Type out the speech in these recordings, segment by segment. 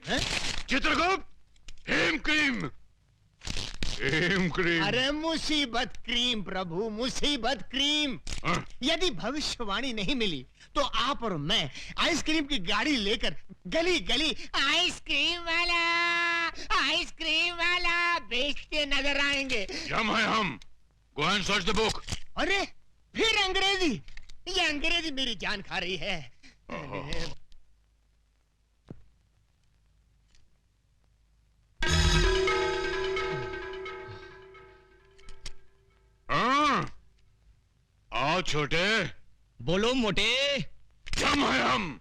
चित्रगुप्त, हेम cream, हेम cream. अरे मुसीबत cream प्रभु, मुसीबत क्रीम। यदि भविष्यवाणी नहीं मिली तो आप और मैं आइसक्रीम की गाड़ी लेकर गली गली आइसक्रीम वाला बेचते नजर आएंगे। यम है हम। Go and search the book. अरे फिर अंग्रेजी, ये अंग्रेजी मेरी जान खा रही है। आओ छोटे। बोलो मोटे। यम है हम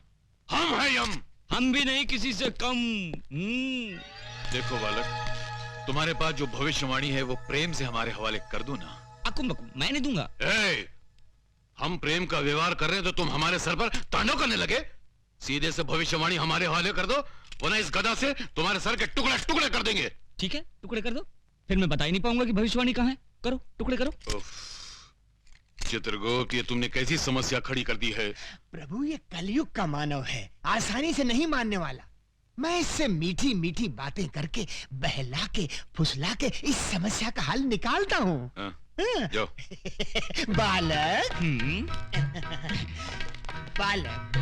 है यम। हम भी नहीं किसी से कम। देखो बालक, तुम्हारे पास जो भविष्यवाणी है वो प्रेम से हमारे हवाले कर दो ना। अकुम बकुम मैं नहीं दूंगा। हम प्रेम का व्यवहार कर रहे हैं तो तुम हमारे सर पर तांडव करने लगे। सीधे से भविष्यवाणी हमारे हवाले कर दो, वरना इस गदा से तुम्हारे सर के टुकड़े टुकड़े कर देंगे। ठीक है, टुकड़े कर दो, फिर मैं बता ही नहीं पाऊंगा कि भविष्यवाणी कहाँ है। करो, टुकड़े करो। चित्रगुप्त, ये तुमने कैसी समस्या खड़ी कर दी है। प्रभु, ये कलयुग का मानव है, आसानी से नहीं मानने वाला। मैं इससे मीठी मीठी बातें करके, बहला के, फुसला के इस समस्या का हल निकालता हूँ। बालक, बालक,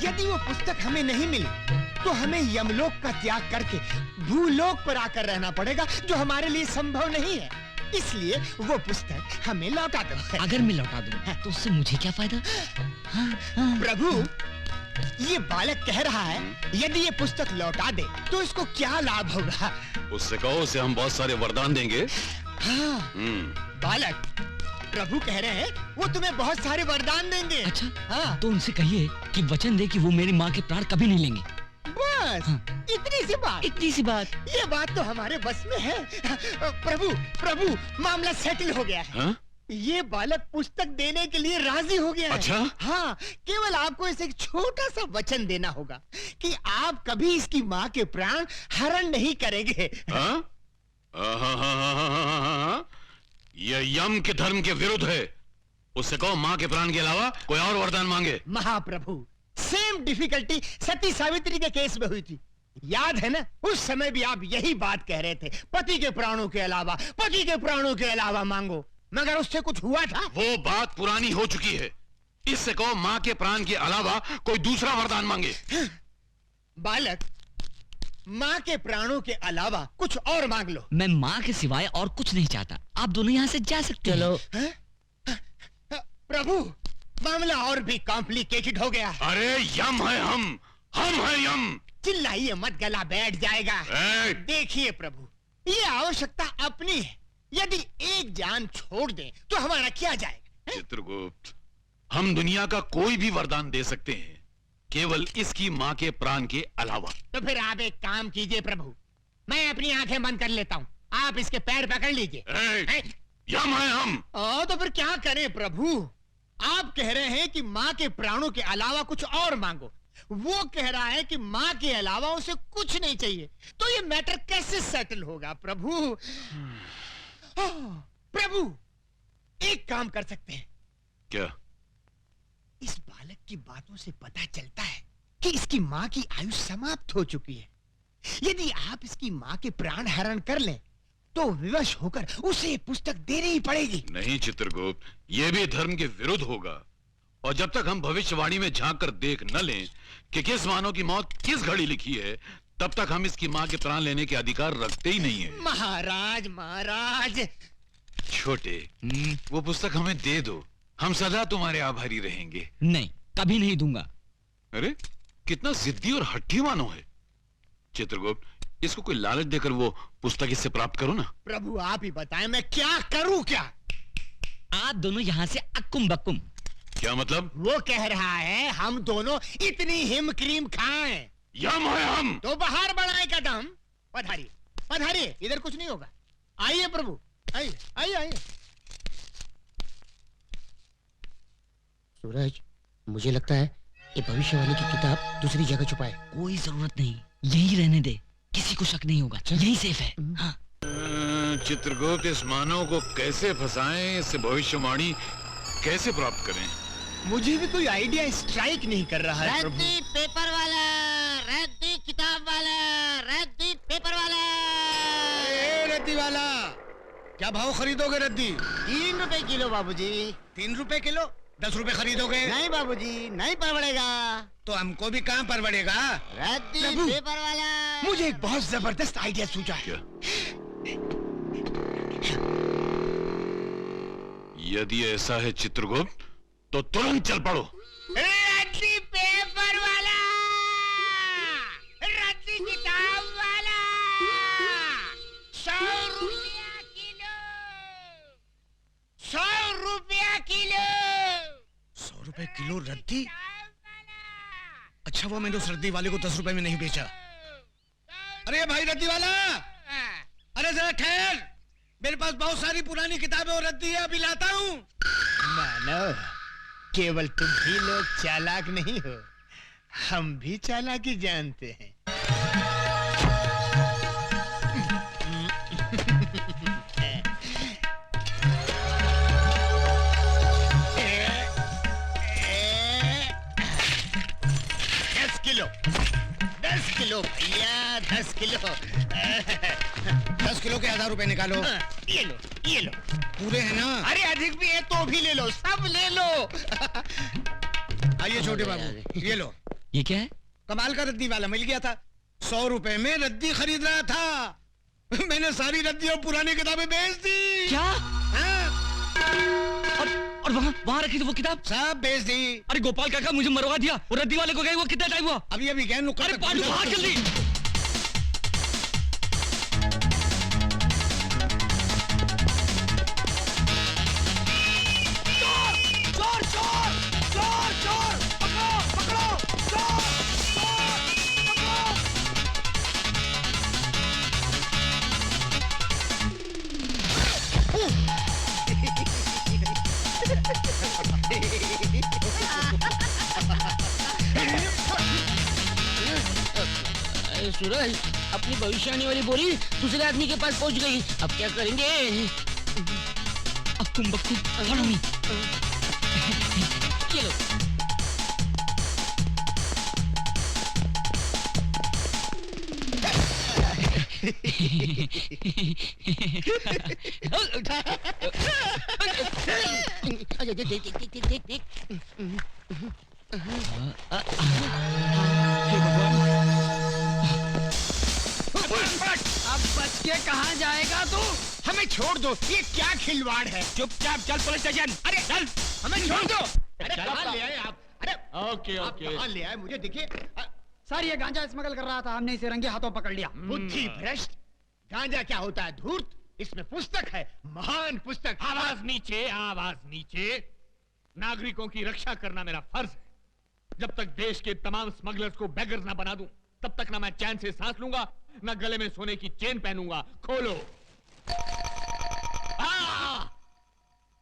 यदि वो पुस्तक हमें नहीं मिली तो हमें यमलोक का त्याग करके भूलोक पर आकर रहना पड़ेगा, जो हमारे लिए संभव नहीं है। इसलिए वो पुस्तक हमें लौटा दो। अगर मैं लौटा दूं तो उससे मुझे क्या फायदा? प्रभु, ये बालक कह रहा है यदि ये पुस्तक लौटा दे तो इसको क्या लाभ होगा? उससे कहो, उसे हम बहुत सारे वरदान देंगे। हाँ, बालक, प्रभु कह रहे हैं वो तुम्हें बहुत सारे वरदान देंगे। अच्छा, हाँ। तो उनसे कहिए कि वचन दे कि वो मेरी माँ के प्राण कभी नहीं लेंगे। बस हाँ। इतनी सी बात, इतनी सी बात। ये बात तो हमारे बस में है। प्रभु, प्रभु, मामला सेटल हो गया है। हाँ? ये बालक पुस्तक देने के लिए राजी हो गया है। अच्छा? हाँ, केवल आपको इसे एक छोटा सा वचन देना होगा कि आप कभी इसकी माँ के प्राण हरण नहीं करेंगे। हाँ? यह यम के धर्म के विरुद्ध है। उससे कहो माँ के प्राण के अलावा कोई और वरदान मांगे। महाप्रभु, सेम डिफिकल्टी सती सावित्री के केस में हुई थी, याद है ना? उस समय भी आप यही बात कह रहे थे, पति के प्राणों के अलावा, पति के प्राणों के अलावा मांगो, मगर उससे कुछ हुआ था? वो बात पुरानी हो चुकी है। इससे कहो माँ के प्राण के अलावा कोई दूसरा वरदान मांगे। बालक, माँ के प्राणों के अलावा कुछ और मांग लो। मैं माँ के सिवाय और कुछ नहीं चाहता। आप दोनों यहाँ से जा सकते हो। प्रभु, मामला और भी कॉम्प्लिकेटेड हो गया। अरे यम है हम है यम। चिल्लाइए मत, गला बैठ जाएगा। देखिए प्रभु, ये आवश्यकता अपनी है। यदि एक जान छोड़ दें तो हमारा क्या जाएगा? चित्रगुप्त, हम दुनिया का कोई भी वरदान दे सकते हैं, केवल इसकी माँ के प्राण के अलावा। तो फिर आप एक काम कीजिए प्रभु, मैं अपनी आंखें बंद कर लेता हूँ, आप इसके पैर पकड़ लीजिए। यम है हम। तो फिर क्या करें प्रभु? आप कह रहे हैं कि माँ के प्राणों के अलावा कुछ और मांगो, वो कह रहा है कि माँ के अलावा उसे कुछ नहीं चाहिए। तो ये मैटर कैसे सेटल होगा प्रभु? प्रभु, एक काम कर सकते हैं। क्या? इस बालक की बातों से पता चलता है कि इसकी माँ की आयु समाप्त हो चुकी है। यदि आप इसकी माँ के प्राण हरण कर लें तो विवश होकर उसे पुस्तक देनी ही पड़ेगी। नहीं चित्रगुप्त, यह भी धर्म के विरुद्ध होगा। और जब तक हम भविष्यवाणी में झांक कर देख न लें कि किस मानव की मौत किस घड़ी लिखी है, तब तक हम इसकी माँ के प्राण लेने के अधिकार रखते ही नहीं है। महाराज, महाराज। छोटे, वो पुस्तक हमें दे दो, हम सदा तुम्हारे आभारी रहेंगे। नहीं, कभी नहीं दूंगा। अरे कितना जिद्दी और हट्टी मानो है। चित्रगुप्त, इसको कोई लालच देकर वो पुस्तक इससे प्राप्त करो ना। प्रभु आप ही बताएं, मैं क्या करूं? क्या आप दोनों यहाँ से अक्कुम बक्कुम। क्या मतलब? वो कह रहा है हम दोनों इतनी हिम क्रीम खाएं। यम है हम। तो बाहर बढ़ाए कदम। पधारिए, पधारिए, इधर कुछ नहीं होगा। आइए प्रभु, आइए, आइए, आइए। सूरज, मुझे लगता है ये भविष्यवाणी की किताब दूसरी जगह छुपाए। कोई जरूरत नहीं, यही रहने दे, किसी को शक नहीं होगा, यही सेफ है। हाँ। चित्रगुप्त, इस मानव को कैसे फंसाएं, इससे भविष्यवाणी कैसे प्राप्त करें? मुझे भी कोई आइडिया स्ट्राइक नहीं कर रहा है प्रभु। पेपर वाला, रद्दी किताब वाला। क्या भाव खरीदोगे रद्दी? 3 रुपए किलो बाबूजी। 3 रुपए किलो? 10 रुपए खरीदोगे? नहीं बाबूजी, नहीं परवड़ेगा। तो हमको भी कहाँ परवड़ेगा? रद्दी प्रभु, पेपर वाला। मुझे एक बहुत जबरदस्त आइडिया सूझा है। क्या? यदि ऐसा है चित्रगुप्त, तो तुरंत चल पड़ो। रद्दी पेपर वाला, रद्दी किताब वाला, 100 रुपया किलो, 100 रुपया किलो। 100 रुपए किलो रद्दी? अच्छा वो मैंने उस रद्दी वाले को 10 रुपए में नहीं बेचा। अरे भाई रद्दी वाला, अरे जरा ठहर, मेरे पास बहुत सारी पुरानी किताबें और रद्दी है, अभी लाता हूँ। मानव, केवल तुम ही लोग चालाक नहीं हो, हम भी चालाकी जानते हैं। दस किलो भैया, 10 किलो। 10 किलो के 1000 रुपए निकालो। ये लो, ये लो। पूरे हैं ना? अरे अधिक भी है तो भी ले लो, सब ले लो। आइए छोटे बाबू, ये लो। ये क्या है? कमाल का रद्दी वाला मिल गया था। 100 रुपए में रद्दी खरीद रहा था। मैंने सारी रद्दी और पुरानी किताबें बेच दी। क्या? हाँ? और वहाँ रखी थी वो किताब? सब बेच दी। अरे गोपाल काका मुझे मरवा दिया। वो रद्दी वाले को गए वो कितना टाइम हुआ? अभी अभी गए नुक्कड़ अरे तक पांडू पहुंचा। भाग जल्दी। चोर चोर चोर चोर, पकड़ो पकड़ो, चोर चोर पकड़ो। अरे सूरज, अपनी भविष्यवाणी वाली बोरी दूसरे आदमी के पास पहुंच गई। अब क्या करेंगे? अक्कुम बक्कुम, follow me। ये लो। अरे देख देख देख देख देख देख। अब बच के कहाँ जाएगा तू? हमें छोड़ दो, ये क्या खिलवाड़ है? चुपचाप चल पुलिस स्टेशन। अरे चल, हमें छोड़ दो। अरे चल। कहाँ ले आए आप? अरे ओके आप कहाँ ले आए? मुझे देखिए। सर ये गांजा स्मगल कर रहा था, हमने इसे रंगे हाथों पकड़ लिया। बुद्धि भ्रष्ट, गांजा क्या होता है? धूर्त। इसमें पुस्तक है, महान पुस्तक। आवाज नीचे, आवाज नीचे। नागरिकों की रक्षा करना मेरा फर्ज है। जब तक देश के तमाम स्मगलर्स को बेगर्स ना बना दूं, तब तक ना मैं चैन से सांस लूंगा, ना गले में सोने की चेन पहनूंगा। खोलो।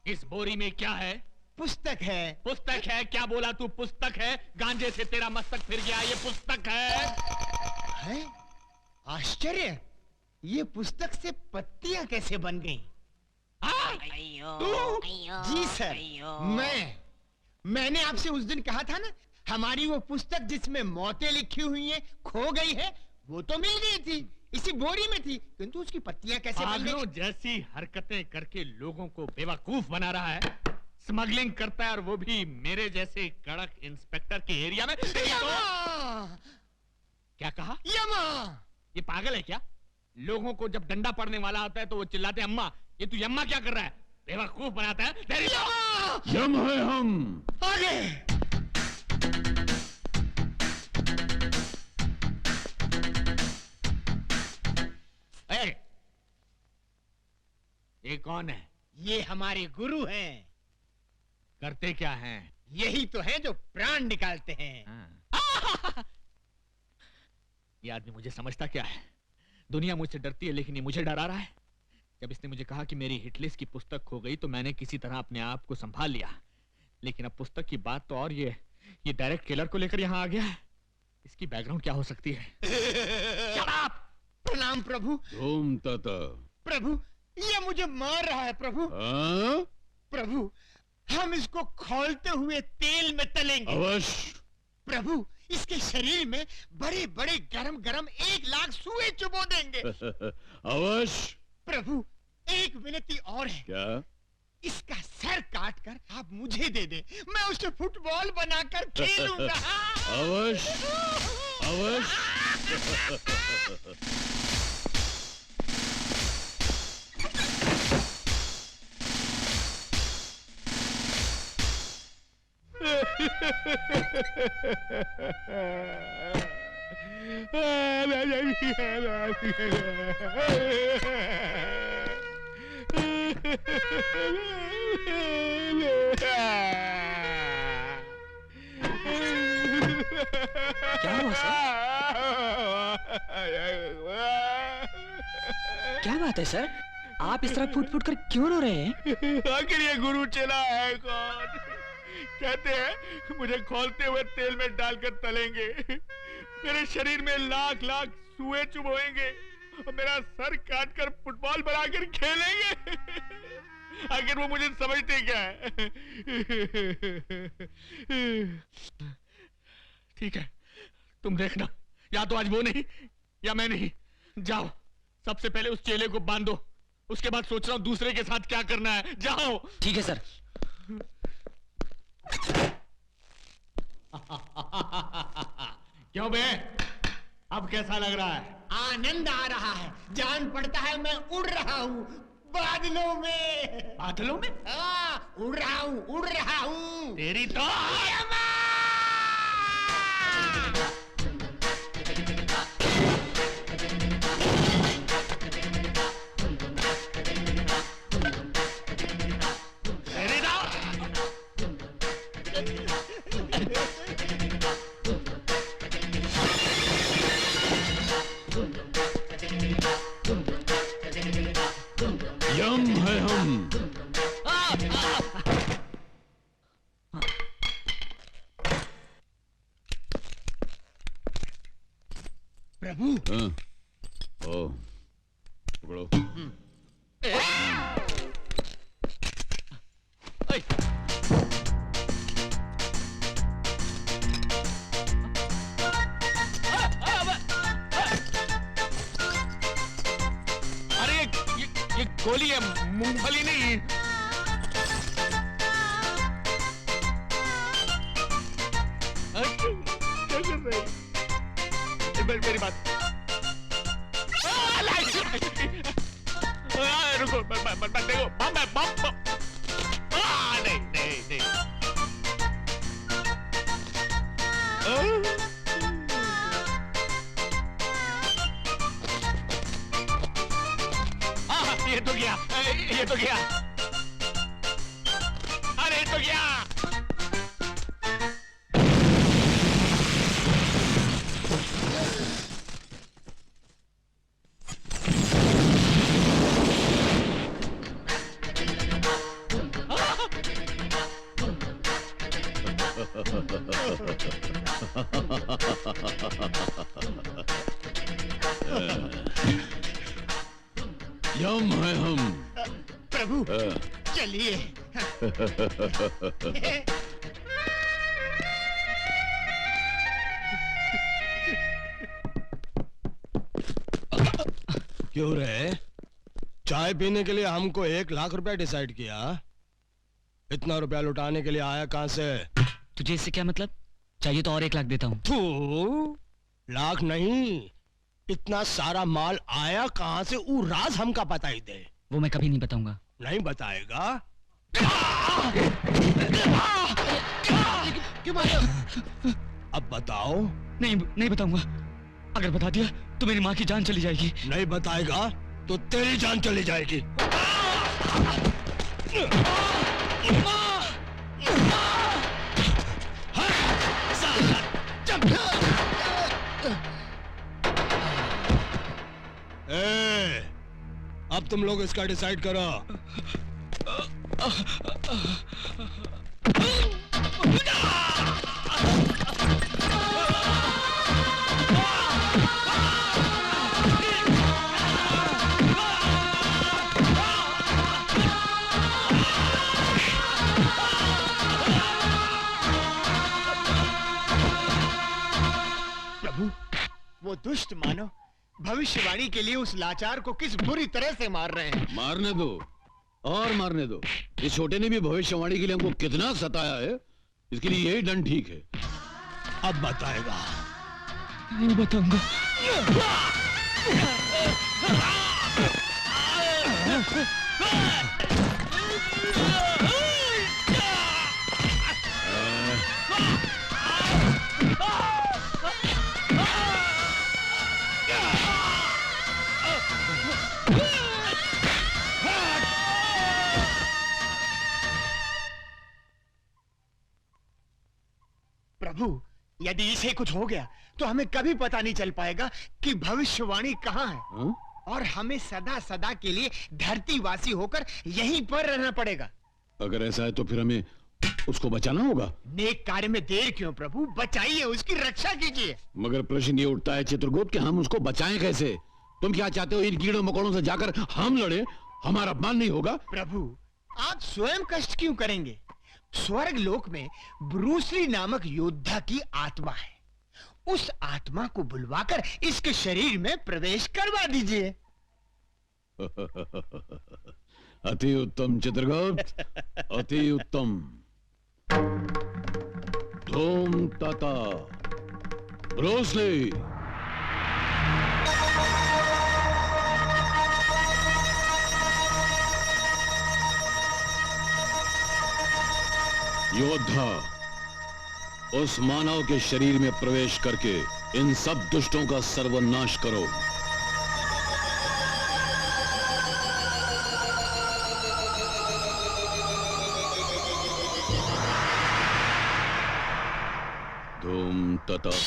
इस बोरी में क्या है? पुस्तक है। पुस्तक है? क्या बोला तू? पुस्तक है? गांजे से तेरा मस्तक फिर गया, ये पुस्तक है। है? आश्चर्य, ये पुस्तक से पत्तियां कैसे बन गईं? तू? जी सर, मैंने आपसे उस दिन कहा था ना, हमारी वो पुस्तक जिसमें मौतें लिखी हुई हैं खो गई है, वो तो मिल गई थी, इसी बोरी में थी, किंतु उसकी पत्तियां कैसे बन पागलों गई? जैसी हरकतें करके लोगों को बेवकूफ बना रहा है। स्मगलिंग करता है, और वो भी मेरे जैसे कड़क इंस्पेक्टर के एरिया में। यमा! क्या कहा? यमा! ये पागल है क्या? लोगों को जब डंडा पड़ने वाला होता है तो वो चिल्लाते हैं अम्मा। ये तू यम्मा क्या कर रहा है? बेवकूफ बनाता है। तेरी यम है हम। आगे! ए, ये कौन है? ये हमारे गुरु हैं। करते क्या हैं? यही तो है जो प्राण निकालते हैं। ये आदमी मुझे समझता क्या है? दुनिया मुझसे डरती है, लेकिन ये मुझे डरा रहा है। जब इसने मुझे कहा कि मेरी हिटलिस्ट की पुस्तक खो गई, तो मैंने किसी तरह अपने आप को संभाल लिया। लेकिन अब पुस्तक की बात तो और ये डायरेक्ट किलर को लेकर यहाँ आ गया है। इसकी बैकग्राउंड क्या हो सकती है? Shut up! प्रणाम प्रभु। धूम तता। प्रभु, ये मुझे मार रहा है प्रभु। हाँ? प्रभु, हम इसको खौलते हुए तेल में तलेंगे। अवश्य। प्रभु, इसके शरीर में बड़े बड़े गरम गरम 1 लाख सुए चुबो देंगे। अवश्य। प्रभु, एक विनती और है। क्या? इसका सर काट कर आप मुझे दे दे, मैं उसे फुटबॉल बनाकर खेलूंगा। अवश्य, अवश्य। क्या हुआ सर? क्या बात है सर? आप इस तरह फूट फूट कर क्यों रो रहे हैं? आखिर ये गुरु चला है कौन? कहते हैं मुझे खौलते हुए तेल में डालकर तलेंगे, मेरे शरीर में लाख लाख सुए चुभोएंगे और मेरा सर काटकर फुटबॉल बनाकर खेलेंगे। आखिर वो मुझे समझते क्या है? ठीक है, तुम देखना, या तो आज वो नहीं या मैं नहीं। जाओ, सबसे पहले उस चेले को बांधो, उसके बाद सोच रहा हूं दूसरे के साथ क्या करना है। जाओ। ठीक है सर। क्यों बे, अब कैसा लग रहा है? आनंद आ रहा है, जान पड़ता है मैं उड़ रहा हूँ बादलों में। बादलों में? उड़ रहा हूँ, उड़ रहा हूँ। तेरी तो यम है हम। प्रभु। हाँ। ओ, पकड़ो। अरे ये गोली है, मूंगफली नहीं। क्या कर रहे हैं? मेरी बात रुको, देखो, बम है, बम। नहीं नहीं नहीं। ये तो गया, ये तो गया। अरे तो गया। यम है हम। प्रभु चलिए। क्यों रे? चाय पीने के लिए हमको 1,00,000 रुपया डिसाइड किया। इतना रुपया लुटाने के लिए आया कहां से? तुझे इससे क्या मतलब? चाहिए तो और 1 लाख देता हूँ। तू लाख नहीं, इतना सारा माल आया कहां से? वो राज हमका पता ही दे। वो मैं कभी नहीं बताऊंगा। नहीं बताएगा? अब बताओ। नहीं बताऊंगा। अगर बता दिया तो मेरी माँ की जान चली जाएगी। नहीं बताएगा तो तेरी जान चली जाएगी। अब तुम लोग इसका डिसाइड करो। प्रभु, वो दुष्ट मानव भविष्यवाणी के लिए उस लाचार को किस बुरी तरह से मार रहे हैं। मारने दो और मारने दो। इस छोटे ने भी भविष्यवाणी के लिए हमको कितना सताया है, इसके लिए यही दंड ठीक है। अब बताएगा। नहीं बताऊंगा। प्रभु, यदि इसे कुछ हो गया तो हमें कभी पता नहीं चल पाएगा कि भविष्यवाणी कहाँ है। हाँ? और हमें सदा सदा के लिए धरतीवासी होकर यहीं पर रहना पड़ेगा। अगर ऐसा है तो फिर हमें उसको बचाना होगा। नेक कार्य में देर क्यों प्रभु, बचाइए, उसकी रक्षा कीजिए। मगर प्रश्न ये उठता है चित्रगुप्त कि हम उसको बचाएं कैसे? तुम क्या चाहते हो, इन कीड़ों मकोड़ों से जाकर हम लड़े, हमारा अपमान नहीं होगा? प्रभु, आप स्वयं कष्ट क्यों करेंगे? स्वर्ग लोक में ब्रूसली नामक योद्धा की आत्मा है। उस आत्मा को बुलवाकर इसके शरीर में प्रवेश करवा दीजिए। अति उत्तम चित्रगुप्त, अति उत्तम। धूम तता ब्रूसली। योद्धा, उस मानव के शरीर में प्रवेश करके इन सब दुष्टों का सर्वनाश करो। धूम तता।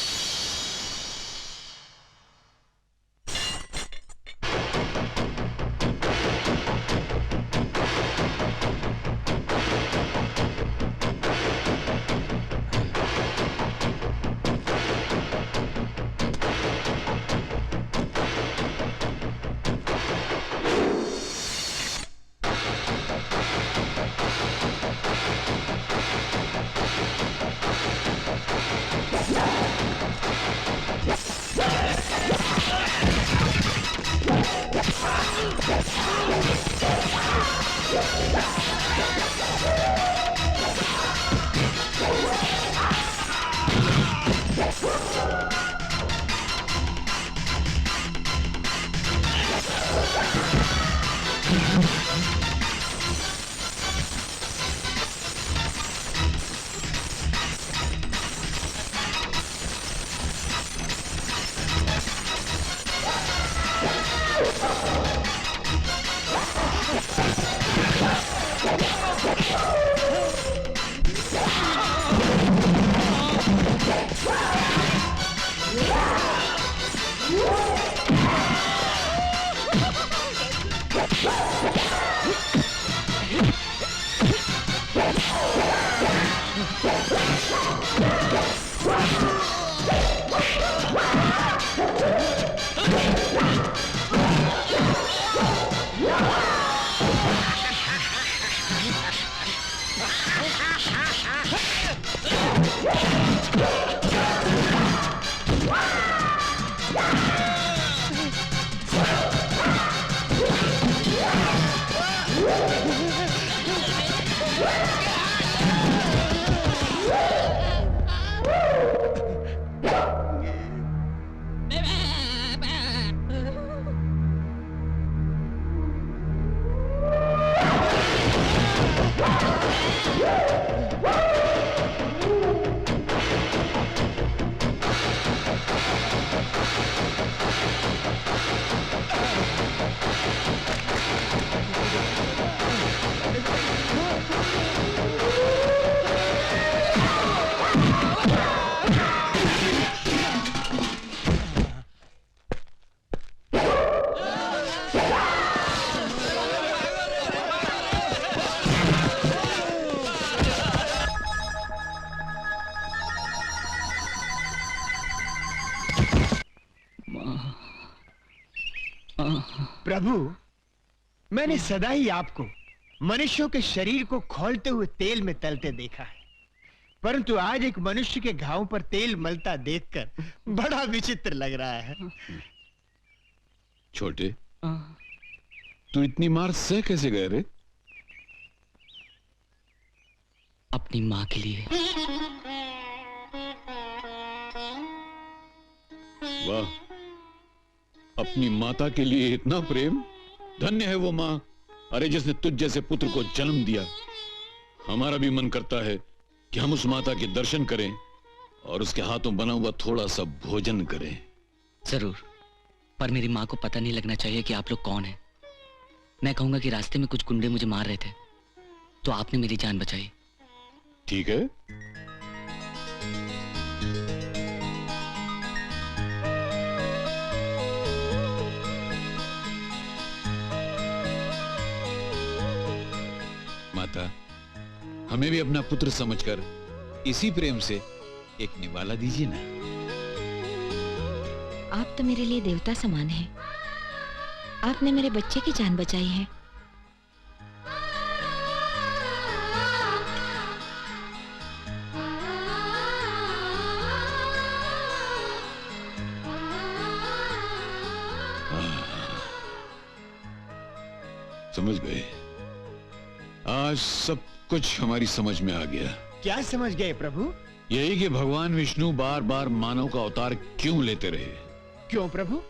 प्रभु, मैंने सदा ही आपको मनुष्यों के शरीर को खौलते हुए तेल में तलते देखा है, परंतु आज एक मनुष्य के घाव पर तेल मलता देखकर बड़ा विचित्र लग रहा है। छोटे, तू इतनी मार सह कैसे गए रे? अपनी माँ के लिए। वाह, अपनी माता के लिए इतना प्रेम। धन्य है वो माँ, अरे जिसने तुझ जैसे पुत्र को जन्म दिया। हमारा भी मन करता है कि हम उस माता के दर्शन करें और उसके हाथों बना हुआ थोड़ा सा भोजन करें। जरूर, पर मेरी माँ को पता नहीं लगना चाहिए कि आप लोग कौन हैं। मैं कहूंगा कि रास्ते में कुछ गुंडे मुझे मार रहे थे, तो आपने मेरी जान बचाई। ठीक है, माता, हमें भी अपना पुत्र समझकर इसी प्रेम से एक निवाला दीजिए ना। आप तो मेरे लिए देवता समान हैं। आपने मेरे बच्चे की जान बचाई है। समझ गए, आज सब कुछ हमारी समझ में आ गया। क्या समझ गए प्रभु? यही कि भगवान विष्णु बार बार मानव का अवतार क्यों लेते रहे। क्यों प्रभु?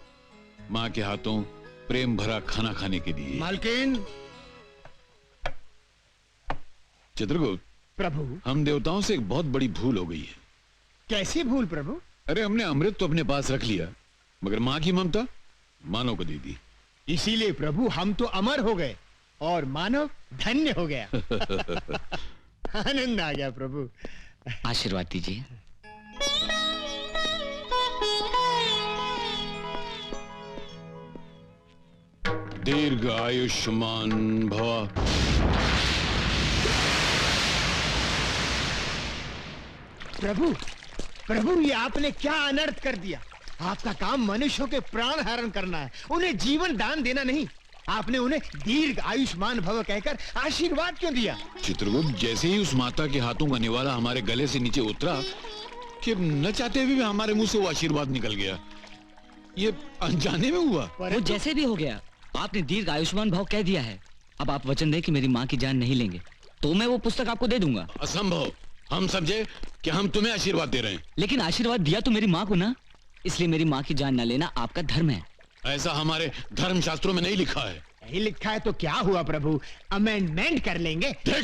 माँ के हाथों प्रेम भरा खाना खाने के लिए। मालकिन, चित्रगुप्त, प्रभु हम देवताओं से एक बहुत बड़ी भूल हो गई है। कैसी भूल प्रभु? अरे हमने अमृत तो अपने पास रख लिया, मगर माँ की ममता मानव को दे दी। इसीलिए प्रभु हम तो अमर हो गए और मानव धन्य हो गया। आनंद आ गया प्रभु। आशीर्वाद दीजिए। दीर्घ आयुष्मान भव। प्रभु, प्रभु ये आपने क्या अनर्थ कर दिया। आपका काम मनुष्यों के प्राण हरण करना है, उन्हें जीवन दान देना नहीं। आपने उन्हें दीर्घ आयुष्मान भव कहकर आशीर्वाद क्यों दिया? चित्रगुप्त, जैसे ही उस माता के हाथों का निवाला हमारे गले से नीचे उतरा कि न चाहते हुए भी हमारे मुंह से वो आशीर्वाद निकल गया। ये अनजाने में हुआ। वो जैसे भी हो गया, आपने दीर्घ आयुष्मान भाव कह दिया है। अब आप वचन दें कि मेरी माँ की जान नहीं लेंगे, तो मैं वो पुस्तक आपको दे दूंगा। असंभव, हम समझे कि हम तुम्हें आशीर्वाद दे रहे हैं। लेकिन आशीर्वाद दिया तो मेरी माँ को ना, इसलिए मेरी माँ की जान न लेना आपका धर्म है। ऐसा हमारे धर्म शास्त्रों में नहीं लिखा है। नहीं लिखा है तो क्या हुआ प्रभु, अमेंडमेंट कर लेंगे। देख,